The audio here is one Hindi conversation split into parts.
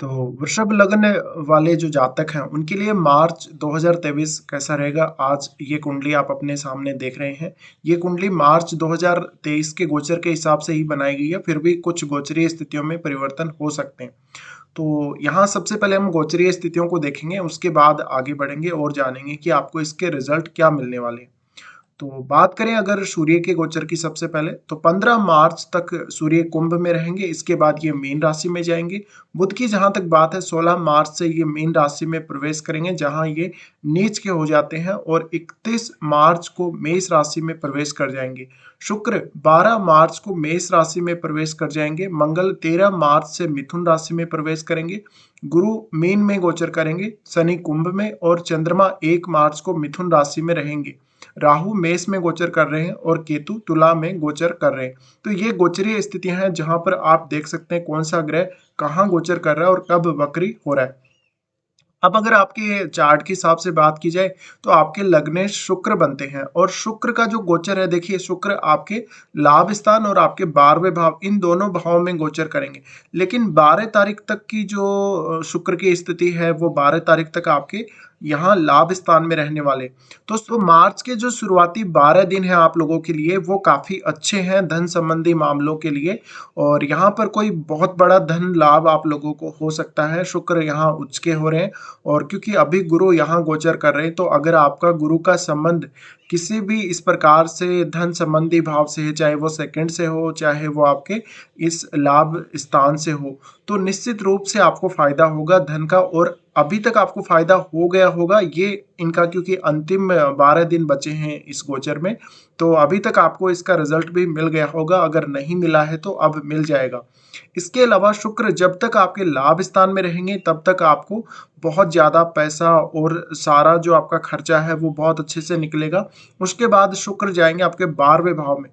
तो वृषभ लग्न वाले जो जातक हैं उनके लिए मार्च 2023 कैसा रहेगा। आज ये कुंडली आप अपने सामने देख रहे हैं। ये कुंडली मार्च 2023 के गोचर के हिसाब से ही बनाई गई है, फिर भी कुछ गोचरीय स्थितियों में परिवर्तन हो सकते हैं। तो यहाँ सबसे पहले हम गोचरीय स्थितियों को देखेंगे, उसके बाद आगे बढ़ेंगे और जानेंगे कि आपको इसके रिजल्ट क्या मिलने वाले हैं। तो बात करें अगर सूर्य के गोचर की, सबसे पहले तो 15 मार्च तक सूर्य कुंभ में रहेंगे, इसके बाद ये मीन राशि में जाएंगे। बुध की जहां तक बात है 16 मार्च से ये मीन राशि में प्रवेश करेंगे, जहां ये नीच के हो जाते हैं और 31 मार्च को मेष राशि में प्रवेश कर जाएंगे। शुक्र 12 मार्च को मेष राशि में प्रवेश कर जाएंगे। मंगल 13 मार्च से मिथुन राशि में प्रवेश करेंगे। गुरु मीन में गोचर करेंगे, शनि कुंभ में और चंद्रमा 1 मार्च को मिथुन राशि में रहेंगे। राहु मेष में गोचर कर रहे हैं और केतु तुला में गोचर कर रहे हैं। तो ये गोचरीय स्थितियां हैं जहां पर आप देख सकते हैं कौन सा ग्रह कहाँ गोचर कर रहा है और कब वक्री हो रहा है। अब अगर आपके चार्ट के हिसाब से बात की जाए तो आपके लग्नेश शुक्र बनते हैं, और शुक्र का जो गोचर है, देखिए शुक्र आपके लाभ स्थान और आपके 12वें भाव, इन दोनों भावों में गोचर करेंगे। लेकिन 12 तारीख तक की जो शुक्र की स्थिति है वो 12 तारीख तक आपके यहाँ लाभ स्थान में रहने वाले। तो मार्च के जो शुरुआती 12 दिन है आप लोगों के लिए वो काफी अच्छे हैं धन संबंधी मामलों के लिए, और यहाँ पर कोई बहुत बड़ा धन लाभ आप लोगों को हो सकता है। शुक्र यहाँ उच्च के हो रहे हैं, और क्योंकि अभी गुरु यहाँ गोचर कर रहे हैं, तो अगर आपका गुरु का संबंध किसी भी इस प्रकार से धन संबंधी भाव से है, चाहे वो सेकंड से हो, चाहे वो आपके इस लाभ स्थान से हो, तो निश्चित रूप से आपको फायदा होगा धन का। और अभी तक आपको फायदा हो गया होगा ये इनका, क्योंकि अंतिम 12 दिन बचे हैं इस गोचर में, तो अभी तक आपको इसका रिजल्ट भी मिल गया होगा। अगर नहीं मिला है तो अब मिल जाएगा। इसके अलावा शुक्र जब तक आपके लाभ स्थान में रहेंगे तब तक आपको बहुत ज़्यादा पैसा और सारा जो आपका खर्चा है वो बहुत अच्छे से निकलेगा। उसके बाद शुक्र जाएंगे आपके 12वें भाव में।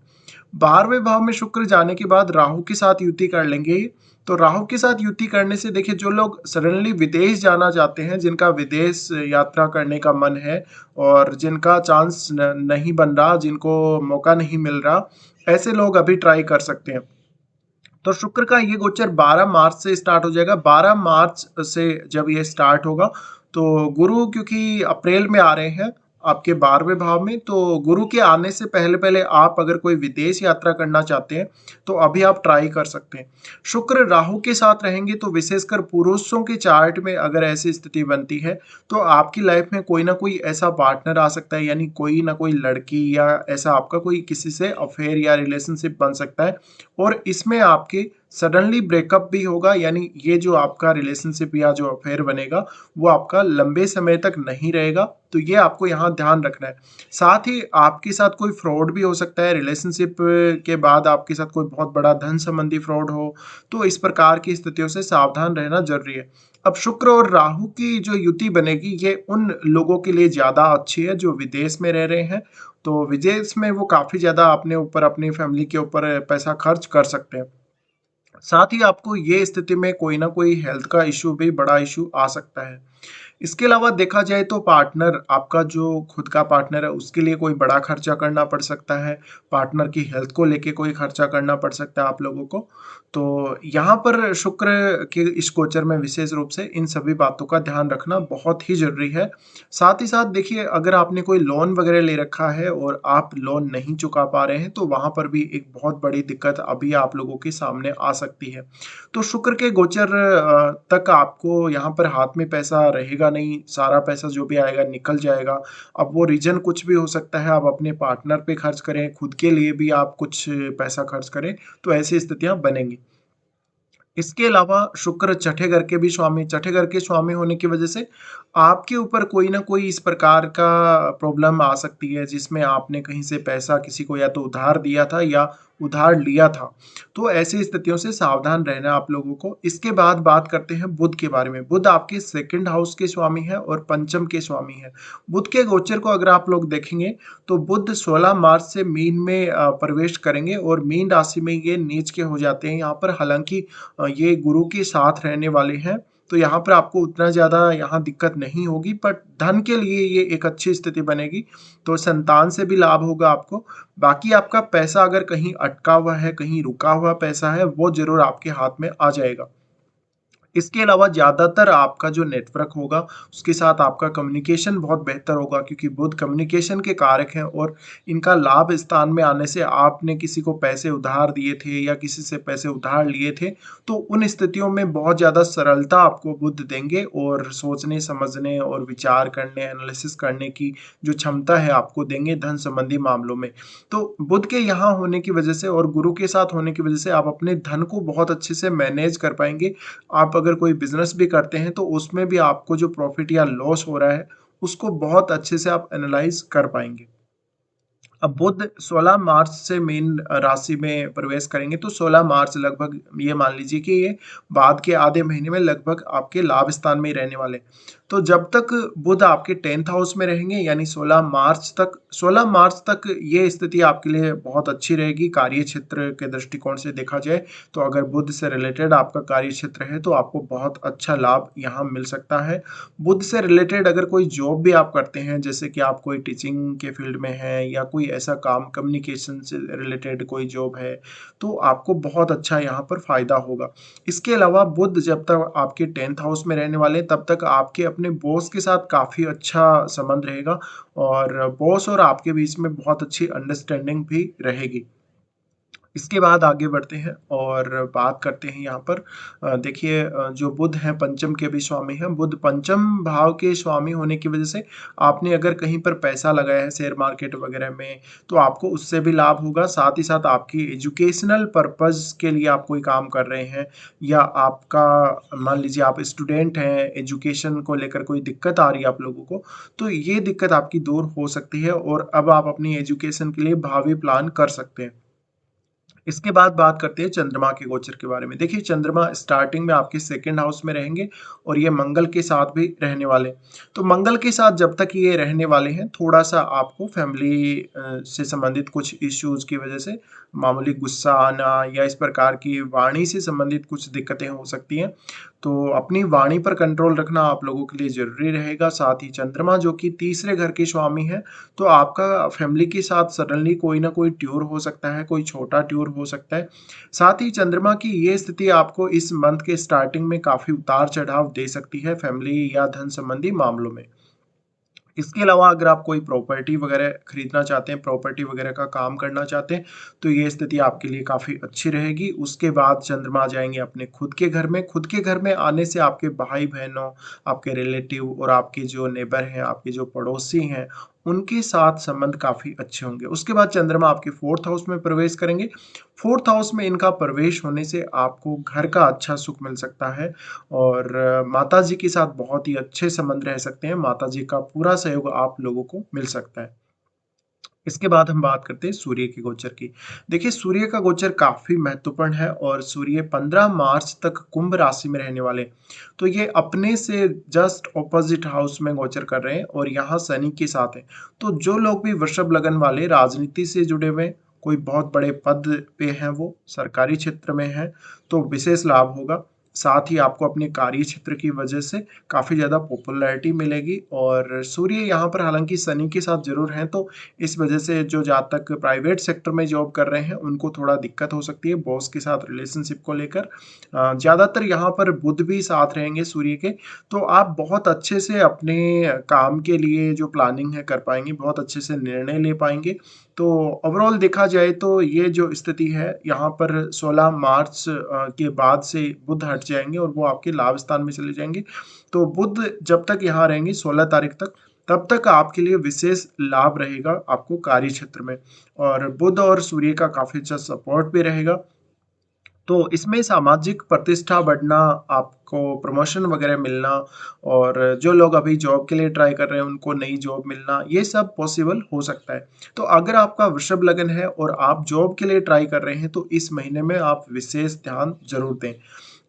12वें भाव में शुक्र जाने के बाद राहु के साथ युति कर लेंगे। तो राहु के साथ युति करने से देखिए, जो लोग सडनली विदेश जाना चाहते हैं, जिनका विदेश यात्रा करने का मन है और जिनका चांस नहीं बन रहा, जिनको मौका नहीं मिल रहा, ऐसे लोग अभी ट्राई कर सकते हैं। तो शुक्र का ये गोचर 12 मार्च से स्टार्ट हो जाएगा। 12 मार्च से जब ये स्टार्ट होगा तो गुरु क्योंकि अप्रैल में आ रहे हैं आपके 12वें भाव में, तो गुरु के आने से पहले पहले आप अगर कोई विदेश यात्रा करना चाहते हैं तो अभी आप ट्राई कर सकते हैं। शुक्र राहु के साथ रहेंगे तो विशेषकर पुरुषों के चार्ट में अगर ऐसी स्थिति बनती है तो आपकी लाइफ में कोई ना कोई ऐसा पार्टनर आ सकता है, यानी कोई ना कोई लड़की या ऐसा आपका कोई किसी से अफेयर या रिलेशनशिप बन सकता है, और इसमें आपके सडनली ब्रेकअप भी होगा, यानी ये जो आपका रिलेशनशिप या जो अफेयर बनेगा वो आपका लंबे समय तक नहीं रहेगा। तो ये आपको यहाँ ध्यान रखना है। साथ ही आपके साथ कोई फ्रॉड भी हो सकता है, रिलेशनशिप के बाद आपके साथ कोई बहुत बड़ा धन संबंधी फ्रॉड हो, तो इस प्रकार की स्थितियों से सावधान रहना जरूरी है। अब शुक्र और राहु की जो युति बनेगी ये उन लोगों के लिए ज्यादा अच्छी है जो विदेश में रह रहे हैं। तो विदेश में वो काफी ज्यादा अपने ऊपर, अपनी फैमिली के ऊपर पैसा खर्च कर सकते हैं। साथ ही आपको ये स्थिति में कोई ना कोई हेल्थ का इश्यू भी, बड़ा इश्यू आ सकता है। इसके अलावा देखा जाए तो पार्टनर, आपका जो खुद का पार्टनर है उसके लिए कोई बड़ा खर्चा करना पड़ सकता है। पार्टनर की हेल्थ को लेके कोई खर्चा करना पड़ सकता है आप लोगों को। तो यहाँ पर शुक्र के इस गोचर में विशेष रूप से इन सभी बातों का ध्यान रखना बहुत ही जरूरी है। साथ ही साथ देखिए, अगर आपने कोई लोन वगैरह ले रखा है और आप लोन नहीं चुका पा रहे हैं तो वहां पर भी एक बहुत बड़ी दिक्कत अभी आप लोगों के सामने आ सकती है। तो शुक्र के गोचर तक आपको यहाँ पर हाथ में पैसा रहेगा नहीं, सारा पैसा जो भी आएगा निकल जाएगा। अब वो रीजन कुछ भी हो सकता है, आप अपने पार्टनर पे खर्च करें, खुद के लिए भी आप कुछ पैसा खर्च करें, तो ऐसी स्थितियां बनेंगी। इसके अलावा शुक्र छठे घर के भी स्वामी, छठे घर के स्वामी होने की वजह से आपके ऊपर कोई ना कोई इस प्रकार का प्रॉब्लम आ सकती है जिसमें आपने कहीं से पैसा किसी को या तो उधार दिया था या उधार लिया था। तो ऐसी स्थितियों से सावधान रहना है आप लोगों को। इसके बाद बात करते हैं बुध के बारे में। बुध आपके सेकंड हाउस के स्वामी है और पंचम के स्वामी है। बुध के गोचर को अगर आप लोग देखेंगे तो बुध 16 मार्च से मीन में प्रवेश करेंगे और मीन राशि में ये नीच के हो जाते हैं यहाँ पर। हालांकि ये गुरु के साथ रहने वाले हैं, तो यहाँ पर आपको उतना ज़्यादा यहाँ दिक्कत नहीं होगी, पर धन के लिए ये एक अच्छी स्थिति बनेगी। तो संतान से भी लाभ होगा आपको। बाकी आपका पैसा अगर कहीं अटका हुआ है, कहीं रुका हुआ पैसा है, वो जरूर आपके हाथ में आ जाएगा। इसके अलावा ज़्यादातर आपका जो नेटवर्क होगा, उसके साथ आपका कम्युनिकेशन बहुत बेहतर होगा क्योंकि बुध कम्युनिकेशन के कारक हैं और इनका लाभ स्थान में आने से आपने किसी को पैसे उधार दिए थे या किसी से पैसे उधार लिए थे, तो उन स्थितियों में बहुत ज़्यादा सरलता आपको बुध देंगे और सोचने, समझने और विचार करने, एनालिसिस करने की जो क्षमता है आपको देंगे धन संबंधी मामलों में। तो बुध के यहाँ होने की वजह से और गुरु के साथ होने की वजह से आप अपने धन को बहुत अच्छे से मैनेज कर पाएँगे। आप अगर कोई बिज़नेस भी करते हैं तो उसमें भी आपको जो प्रॉफ़िट या लॉस हो रहा है, उसको बहुत अच्छे से आप एनालाइज़ कर पाएँगे। अब बुध 16 मार्च से मीन राशि में प्रवेश करेंगे तो 16 मार्च लगभग ये मान लीजिए कि ये बाद के आधे महीने में लगभग आपके लाभ स्थान में ही रहने वाले। तो जब तक बुध आपके 10th हाउस में रहेंगे यानी 16 मार्च तक ये स्थिति आपके लिए बहुत अच्छी रहेगी कार्य क्षेत्र के दृष्टिकोण से देखा जाए। तो अगर बुध से रिलेटेड आपका कार्य क्षेत्र है तो आपको बहुत अच्छा लाभ यहाँ मिल सकता है। बुध से रिलेटेड अगर कोई जॉब भी आप करते हैं जैसे कि आप कोई टीचिंग के फील्ड में हैं या कोई ऐसा काम कम्युनिकेशन से रिलेटेड कोई जॉब है, तो आपको बहुत अच्छा यहाँ पर फ़ायदा होगा। इसके अलावा बुध जब तक आपके 10th हाउस में रहने वाले हैं, तब तक आपके अपने बॉस के साथ काफ़ी अच्छा संबंध रहेगा और बॉस और आपके बीच में बहुत अच्छी अंडरस्टैंडिंग भी रहेगी। इसके बाद आगे बढ़ते हैं और बात करते हैं यहाँ पर देखिए जो बुध हैं पंचम के भी स्वामी हैं। बुध पंचम भाव के स्वामी होने की वजह से आपने अगर कहीं पर पैसा लगाया है शेयर मार्केट वगैरह में, तो आपको उससे भी लाभ होगा। साथ ही साथ आपकी एजुकेशनल पर्पज़ के लिए आप कोई काम कर रहे हैं या आपका मान लीजिए आप स्टूडेंट हैं, एजुकेशन को लेकर कोई दिक्कत आ रही है आप लोगों को, तो ये दिक्कत आपकी दूर हो सकती है और अब आप अपनी एजुकेशन के लिए भावी प्लान कर सकते हैं। इसके बाद बात करते हैं चंद्रमा के गोचर के बारे में। देखिए चंद्रमा स्टार्टिंग में आपके 2nd हाउस में रहेंगे और ये मंगल के साथ भी रहने वाले हैं। तो मंगल के साथ जब तक ये रहने वाले हैं, थोड़ा-सा आपको फैमिली से संबंधित कुछ इश्यूज़ की वजह से मामूली गुस्सा आना या इस प्रकार की वाणी से संबंधित कुछ दिक्कतें हो सकती हैं। तो अपनी वाणी पर कंट्रोल रखना आप लोगों के लिए ज़रूरी रहेगा। साथ ही चंद्रमा जो कि तीसरे घर के स्वामी हैं, तो आपका फैमिली के साथ सडनली कोई ना कोई टूर हो सकता है, कोई छोटा टूर हो सकता है। साथ ही चंद्रमा की ये स्थिति आपको इस मंथ के स्टार्टिंग में काफ़ी उतार-चढ़ाव दे सकती है फैमिली या धन संबंधी मामलों में। इसके अलावा अगर आप कोई प्रॉपर्टी वगैरह खरीदना चाहते हैं, प्रॉपर्टी वगैरह का काम करना चाहते हैं, तो ये स्थिति आपके लिए काफ़ी अच्छी रहेगी। उसके बाद चंद्रमा आ जाएँगे अपने खुद के घर में। खुद के घर में आने से आपके भाई-बहनों, आपके रिलेटिव और आपके जो नेबर हैं, आपके जो पड़ोसी हैं, उनके साथ संबंध काफ़ी अच्छे होंगे। उसके बाद चंद्रमा आपके 4th हाउस में प्रवेश करेंगे। 4th हाउस में इनका प्रवेश होने से आपको घर का अच्छा सुख मिल सकता है और माताजी के साथ बहुत ही अच्छे संबंध रह सकते हैं। माताजी का पूरा सहयोग आप लोगों को मिल सकता है। इसके बाद हम बात करते हैं सूर्य के गोचर की। देखिए सूर्य का गोचर काफ़ी महत्वपूर्ण है और सूर्य 15 मार्च तक कुंभ राशि में रहने वाले हैं। तो ये अपने से जस्ट ऑपोजिट हाउस में गोचर कर रहे हैं और यहाँ शनि के साथ हैं। तो जो लोग भी वृषभ लगन वाले राजनीति से जुड़े हुए हैं, कोई बहुत बड़े पद पे हैं वो, सरकारी क्षेत्र में हैं, तो विशेष लाभ होगा। साथ ही आपको अपने कार्य क्षेत्र की वजह से काफ़ी ज़्यादा पॉपुलैरिटी मिलेगी और सूर्य यहाँ पर हालाँकि शनि के साथ ज़रूर हैं, तो इस वजह से जो जातक प्राइवेट सेक्टर में जॉब कर रहे हैं, उनको थोड़ा दिक्कत हो सकती है बॉस के साथ रिलेशनशिप को लेकर। ज़्यादातर यहाँ पर बुध भी साथ रहेंगे सूर्य के, तो आप बहुत अच्छे से अपने काम के लिए जो प्लानिंग है कर पाएँगे, बहुत अच्छे से निर्णय ले पाएँगे। तो ओवरऑल देखा जाए तो ये जो स्थिति है यहाँ पर 16 मार्च के बाद से बुध हट जाएँगे और वो आपके लाभ स्थान में चले जाएँगे। तो बुध जब तक यहाँ रहेंगे 16 तारीख तक, तब तक आपके लिए विशेष लाभ रहेगा आपको कार्य क्षेत्र में और बुध और सूर्य का काफ़ी अच्छा सपोर्ट भी रहेगा। तो इसमें सामाजिक प्रतिष्ठा बढ़ना, आपको प्रमोशन वगैरह मिलना और जो लोग अभी जॉब के लिए ट्राई कर रहे हैं, उनको नई जॉब मिलना, ये सब पॉसिबल हो सकता है। तो अगर आपका वृषभ लगन है और आप जॉब के लिए ट्राई कर रहे हैं, तो इस महीने में आप विशेष ध्यान ज़रूर दें।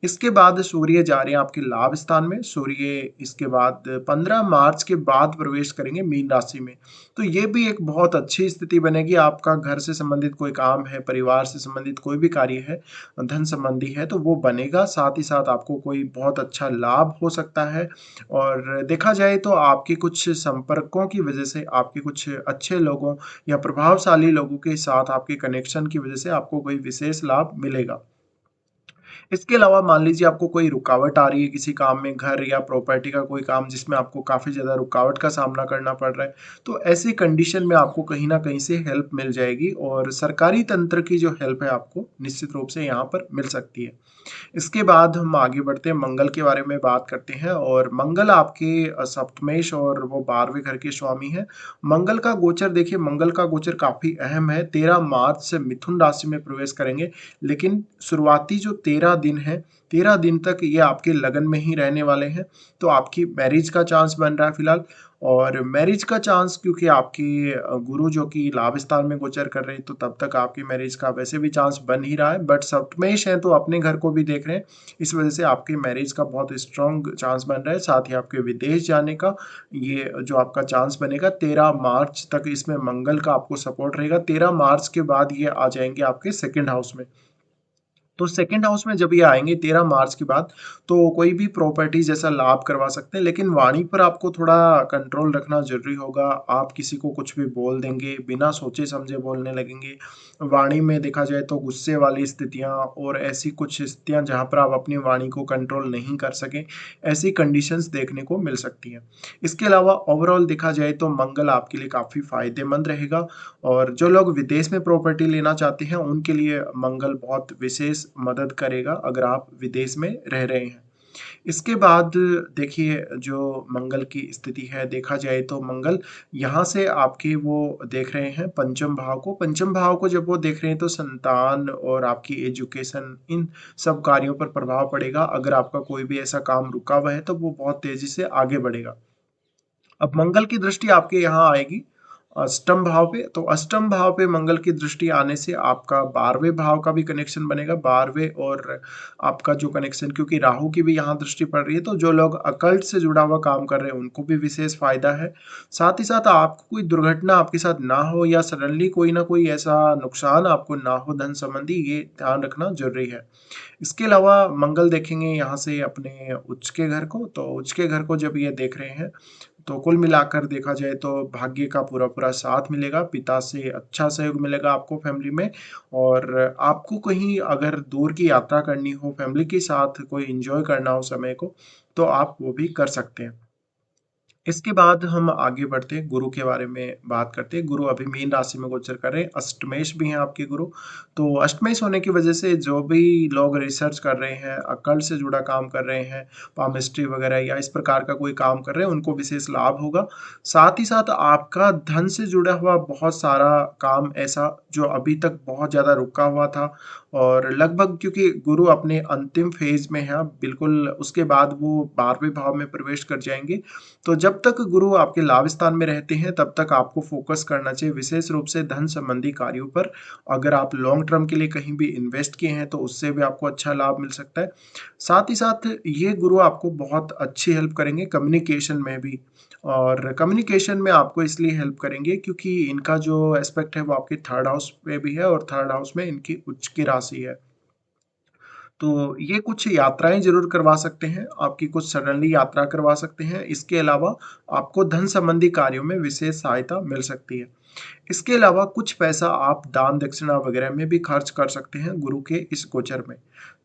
इसके बाद सूर्य जा रहे हैं आपके लाभ स्थान में। सूर्य इसके बाद 15 मार्च के बाद प्रवेश करेंगे मीन राशि में। तो ये भी एक बहुत अच्छी स्थिति बनेगी। आपका घर से संबंधित कोई काम है, परिवार से संबंधित कोई भी कार्य है, धन संबंधी है, तो वो बनेगा। साथ ही साथ आपको कोई बहुत अच्छा लाभ हो सकता है और देखा जाए तो आपके कुछ संपर्कों की वजह से, आपके कुछ अच्छे लोगों या प्रभावशाली लोगों के साथ आपके कनेक्शन की वजह से आपको कोई विशेष लाभ मिलेगा। इसके अलावा मान लीजिए आपको कोई रुकावट आ रही है किसी काम में, घर या प्रॉपर्टी का कोई काम जिसमें आपको काफ़ी ज़्यादा रुकावट का सामना करना पड़ रहा है, तो ऐसी कंडीशन में आपको कहीं न कहीं से हेल्प मिल जाएगी और सरकारी तंत्र की जो हेल्प है आपको निश्चित रूप से यहाँ पर मिल सकती है। इसके बाद हम आगे बढ़ते हैं, मंगल के बारे में बात करते हैं और मंगल आपके सप्तमेश और वो 12वें घर के स्वामी हैं। मंगल का गोचर देखिए, मंगल का गोचर काफ़ी अहम है, 13 मार्च से मिथुन राशि में प्रवेश करेंगे, लेकिन शुरुआती जो 13 दिन है, 13 दिन तक ये आपके लगन में ही रहने वाले हैं, तो आपकी मैरिज का चांस बन रहा है फिलहाल। और मैरिज का चांस क्योंकि आपके गुरु जो कि लाभ स्थान में गोचर कर रहे हैं, तो तब तक आपकी मैरिज का वैसे भी चांस बन ही रहा है, बट सप्तमेश है तो अपने घर को भी देख रहे हैं, इस वजह से आपकी मैरिज का बहुत स्ट्रॉन्ग चांस बन रहा है। साथ ही आपके विदेश जाने का ये जो आपका चांस बनेगा 13 मार्च तक, इसमें मंगल का आपको सपोर्ट रहेगा। 13 मार्च के बाद ये आ जाएंगे आपके सेकेंड हाउस में। तो सेकंड हाउस में जब ये आएँगे 13 मार्च के बाद, तो कोई भी प्रॉपर्टी जैसा लाभ करवा सकते हैं, लेकिन वाणी पर आपको थोड़ा कंट्रोल रखना ज़रूरी होगा। आप किसी को कुछ भी बोल देंगे, बिना सोचे-समझे बोलने लगेंगे। वाणी में देखा जाए तो गुस्से वाली स्थितियाँ और ऐसी कुछ स्थितियाँ जहाँ पर आप अपनी वाणी को कंट्रोल नहीं कर सकें, ऐसी कंडीशंस देखने को मिल सकती हैं। इसके अलावा ओवरऑल देखा जाए तो मंगल आपके लिए काफ़ी फ़ायदेमंद रहेगा और जो लोग विदेश में प्रॉपर्टी लेना चाहते हैं, उनके लिए मंगल बहुत विशेष मदद करेगा अगर आप विदेश में रह रहे हैं। इसके बाद देखिए जो मंगल की स्थिति है, देखा जाए तो मंगल यहाँ से आपके वो देख रहे हैं पंचम भाव को। पंचम भाव को जब वो देख रहे हैं तो संतान और आपकी एजुकेशन, इन सब कार्यों पर प्रभाव पड़ेगा। अगर आपका कोई भी ऐसा काम रुका हुआ है तो वो बहुत तेज़ी से आगे बढ़ेगा। अब मंगल की दृष्टि आपके यहाँ आएगी अष्टम भाव पे, तो अष्टम भाव पे मंगल की दृष्टि आने से आपका 12वें भाव का भी कनेक्शन बनेगा, 12वें और आपका जो कनेक्शन, क्योंकि राहु की भी यहाँ दृष्टि पड़ रही है, तो जो लोग अकल्ट से जुड़ा हुआ काम कर रहे हैं उनको भी विशेष फायदा है। साथ ही साथ आपको कोई दुर्घटना आपके साथ ना हो या सडनली कोई ना कोई ऐसा नुकसान आपको ना हो धन संबंधी, ये ध्यान रखना जरूरी है। इसके अलावा मंगल देखेंगे यहाँ से अपने उच्च के घर को, तो उच्च के घर को जब ये देख रहे हैं तो कुल मिलाकर देखा जाए तो भाग्य का पूरा-पूरा साथ मिलेगा, पिता से अच्छा सहयोग मिलेगा आपको फैमिली में और आपको कहीं अगर दूर की यात्रा करनी हो, फैमिली के साथ कोई एन्जॉय करना हो समय को, तो आप वो भी कर सकते हैं। इसके बाद हम आगे बढ़ते हैं, गुरु के बारे में बात करते हैं। गुरु अभी मीन राशि में गोचर कर रहे हैं, अष्टमेश भी हैं आपके गुरु। तो अष्टमेश होने की वजह से जो भी लोग रिसर्च कर रहे हैं, अकल्ट से जुड़ा काम कर रहे हैं, पामिस्ट्री वगैरह या इस प्रकार का कोई काम कर रहे हैं, उनको विशेष लाभ होगा। साथ ही साथ आपका धन से जुड़ा हुआ बहुत सारा काम ऐसा जो अभी तक बहुत ज़्यादा रुका हुआ था और लगभग, क्योंकि गुरु अपने अंतिम फेज़ में है अब बिल्कुल, उसके बाद वो 12वें भाव में प्रवेश कर जाएँगे। तो जब तक गुरु आपके लाभ स्थान में रहते हैं तब तक आपको फोकस करना चाहिए विशेष रूप से धन संबंधी कार्यों पर। अगर आप लॉन्ग टर्म के लिए कहीं भी इन्वेस्ट किए हैं तो उससे भी आपको अच्छा लाभ मिल सकता है। साथ ही साथ ये गुरु आपको बहुत अच्छी हेल्प करेंगे कम्युनिकेशन में भी, और कम्युनिकेशन में आपको इसलिए हेल्प करेंगे क्योंकि इनका जो एस्पेक्ट है वो आपके थर्ड हाउस पे भी है और थर्ड हाउस में इनकी उच्च की राशि है। तो ये कुछ यात्राएँ ज़रूर करवा सकते हैं, आपकी कुछ सडनली यात्रा करवा सकते हैं। इसके अलावा आपको धन संबंधी कार्यों में विशेष सहायता मिल सकती है। इसके अलावा कुछ पैसा आप दान दक्षिणा वगैरह में भी खर्च कर सकते हैं गुरु के इस गोचर में।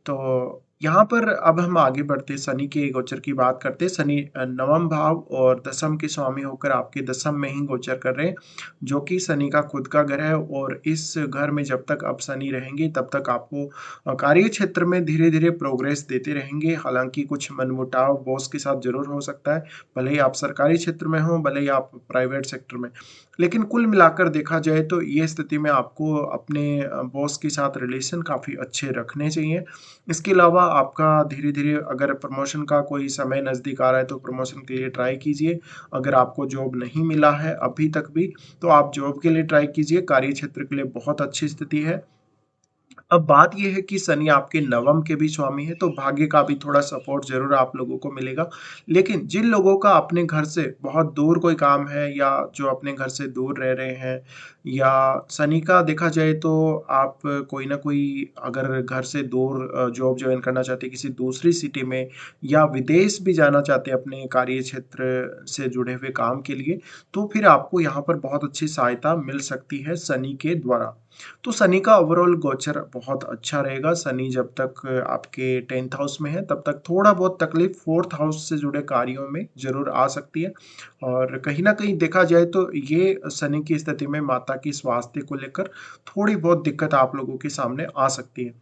तो यहाँ पर अब हम आगे बढ़ते शनि के गोचर की बात करते हैं। शनि नवम भाव और दसम के स्वामी होकर आपके दसम में ही गोचर कर रहे हैं, जो कि शनि का खुद का घर है और इस घर में जब तक अब शनि रहेंगे तब तक आपको कार्य क्षेत्र में धीरे-धीरे प्रोग्रेस देते रहेंगे। हालाँकि कुछ मनमुटाव बॉस के साथ ज़रूर हो सकता है, भले ही आप सरकारी क्षेत्र में हों, भले ही आप प्राइवेट सेक्टर में। लेकिन कुल मिलाकर देखा जाए तो ये स्थिति में आपको अपने बॉस के साथ रिलेशन काफ़ी अच्छे रखने चाहिए। इसके अलावा आपका धीरे-धीरे अगर प्रमोशन का कोई समय नज़दीक आ रहा है तो प्रमोशन के लिए ट्राई कीजिए। अगर आपको जॉब नहीं मिला है अभी तक भी, तो आप जॉब के लिए ट्राई कीजिए, कार्य क्षेत्र के लिए बहुत अच्छी स्थिति है। अब बात ये है कि शनि आपके नवम के भी स्वामी है, तो भाग्य का भी थोड़ा सपोर्ट ज़रूर आप लोगों को मिलेगा। लेकिन जिन लोगों का अपने घर से बहुत दूर कोई काम है या जो अपने घर से दूर रह रहे हैं या शनि का देखा जाए तो आप कोई ना कोई अगर घर से दूर जॉब जॉइन करना चाहते हैं किसी दूसरी सिटी में या विदेश भी जाना चाहते हैं अपने कार्य क्षेत्र से जुड़े हुए काम के लिए, तो फिर आपको यहाँ पर बहुत अच्छी सहायता मिल सकती है शनि के द्वारा। तो शनि का ओवरऑल गोचर बहुत अच्छा रहेगा। शनि जब तक आपके 10th हाउस में है तब तक थोड़ा बहुत तकलीफ 4th हाउस से जुड़े कार्यों में ज़रूर आ सकती है। और कहीं न कहीं देखा जाए तो ये शनि की स्थिति में माता की स्वास्थ्य को लेकर थोड़ी बहुत दिक्कत आप लोगों के सामने आ सकती है।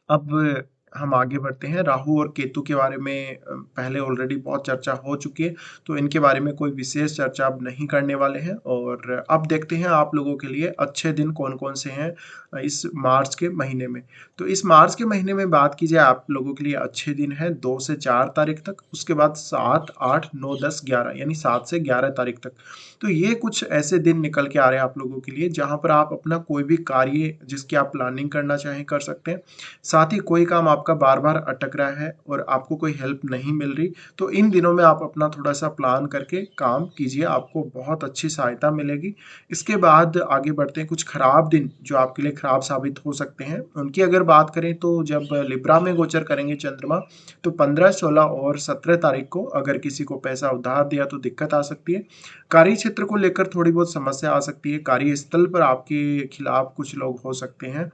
अब हम आगे बढ़ते हैं, राहु और केतु के बारे में पहले ऑलरेडी बहुत चर्चा हो चुकी है, तो इनके बारे में कोई विशेष चर्चा अब नहीं करने वाले हैं और अब देखते हैं आप लोगों के लिए अच्छे दिन कौन-कौन से हैं इस मार्च के महीने में। तो इस मार्च के महीने में बात की जाए आप लोगों के लिए अच्छे दिन हैं 2 से 4 तारीख तक, उसके बाद 7, 8, 9, 10, 11 यानी 7 से 11 तारीख तक। तो ये कुछ ऐसे दिन निकल के आ रहे हैं आप लोगों के लिए जहाँ पर आप अपना कोई भी कार्य जिसकी आप प्लानिंग करना चाहें कर सकते हैं। साथ ही कोई काम आपका बार-बार अटक रहा है और आपको कोई हेल्प नहीं मिल रही, तो इन दिनों में आप अपना थोड़ा-सा प्लान करके काम कीजिए, आपको बहुत अच्छी सहायता मिलेगी। इसके बाद आगे बढ़ते हैं, कुछ खराब दिन जो आपके लिए खराब साबित हो सकते हैं, उनकी अगर बात करें तो जब लिब्रा में गोचर करेंगे चंद्रमा, तो 15, 16 और 17 तारीख को अगर किसी को पैसा उधार दिया तो दिक्कत आ सकती है। कार्य क्षेत्र को लेकर थोड़ी बहुत समस्या आ सकती है, कार्यस्थल पर आपके खिलाफ कुछ लोग हो सकते हैं।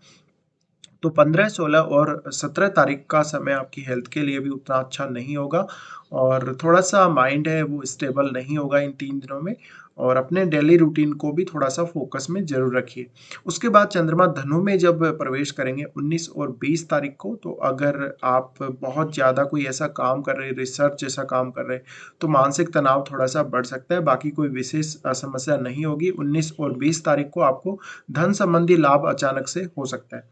तो 15, 16 और 17 तारीख का समय आपकी हेल्थ के लिए भी उतना अच्छा नहीं होगा और थोड़ा-सा माइंड है वो स्टेबल नहीं होगा इन 3 दिनों में और अपने डेली रूटीन को भी थोड़ा-सा फ़ोकस में ज़रूर रखिए। उसके बाद चंद्रमा धनु में जब प्रवेश करेंगे 19 और 20 तारीख को, तो अगर आप बहुत ज़्यादा कोई ऐसा काम कर रहे हैं, रिसर्च जैसा काम कर रहे हैं, तो मानसिक तनाव थोड़ा-सा बढ़ सकता है, बाकी कोई विशेष समस्या नहीं होगी। 19 और 20 तारीख को आपको धन संबंधी लाभ अचानक से हो सकता है।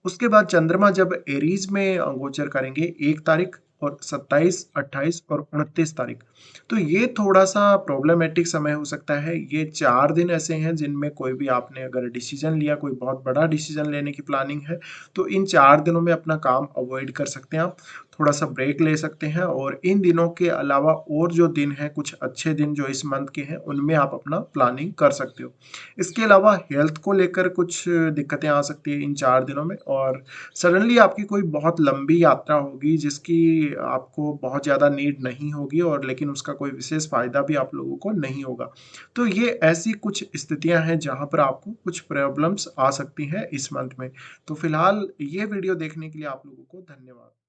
उसके बाद चंद्रमा जब एरीज में गोचर करेंगे 1 तारीख और 27, 28 और 29 तारीख। तो ये थोड़ा-सा प्रॉब्लमैटिक समय हो सकता है। ये 4 दिन ऐसे हैं जिनमें कोई भी आपने अगर डिसीज़न लिया, कोई बहुत बड़ा डिसीज़न लेने की प्लानिंग है, तो इन 4 दिनों में अपना काम अवॉइड कर सकते हैं आप। थोड़ा-सा ब्रेक ले सकते हैं और इन दिनों के अलावा और जो दिन हैं, कुछ अच्छे दिन जो इस मंथ के हैं, उनमें आप अपना प्लानिंग कर सकते हो। इसके अलावा हेल्थ को लेकर कुछ दिक्कतें आ सकती हैं इन 4 दिनों में और सडनली आपकी कोई बहुत लंबी यात्रा होगी जिसकी आपको बहुत ज़्यादा नीड नहीं होगी और लेकिन उसका कोई विशेष फ़ायदा भी आप लोगों को नहीं होगा। तो ये ऐसी कुछ स्थितियाँ हैं जहाँ पर आपको कुछ प्रॉब्लम्स आ सकती हैं इस मंथ में। तो फिलहाल ये वीडियो देखने के लिए आप लोगों को धन्यवाद।